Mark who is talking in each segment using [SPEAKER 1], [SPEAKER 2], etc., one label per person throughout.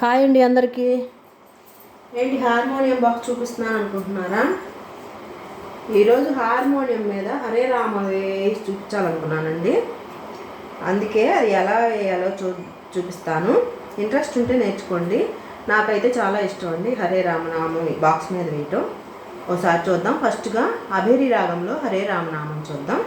[SPEAKER 1] Hi అండి అందరికీ. ఏంటి హార్మోనియం బాక్స్ చూపిస్తున్నాను అనుకుంటున్నారా? ఈరోజు హార్మోనియం మీద హరే రామ వేసి చూపించాలనుకున్నానండి. అందుకే అది ఎలా వేయాలో చూపిస్తాను. ఇంట్రెస్ట్ ఉంటే నేర్చుకోండి. నాకైతే చాలా ఇష్టం అండి హరే రామనామం బాక్స్ మీద వేయటం. ఒకసారి చూద్దాం. ఫస్ట్గా అభిరి రాగంలో హరే రామనామం చూద్దాం.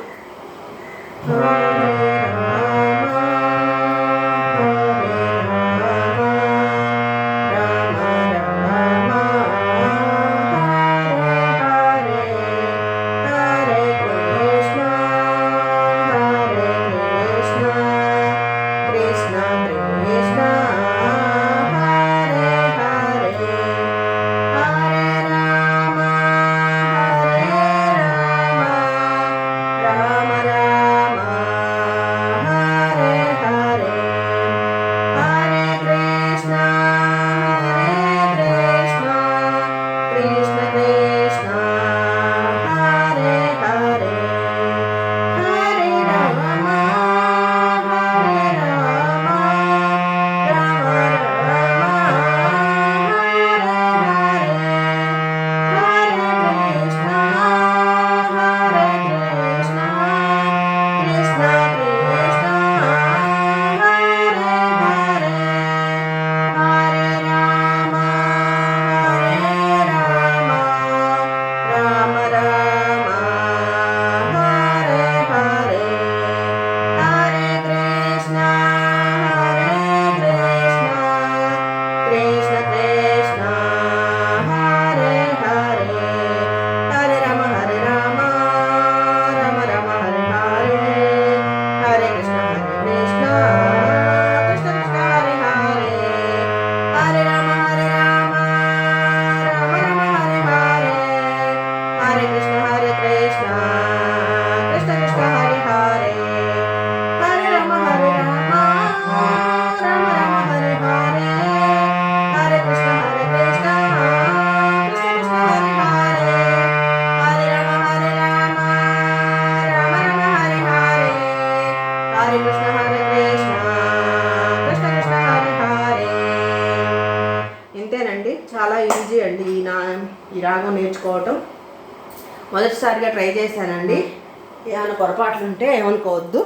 [SPEAKER 1] ఇంతేనండి, చాలా ఈజీ అండి ఈ రాగం నేర్చుకోవటం. మొదటిసారిగా ట్రై చేశానండి. ఏమైనా పొరపాట్లు ఉంటే ఏమనుకోవద్దు.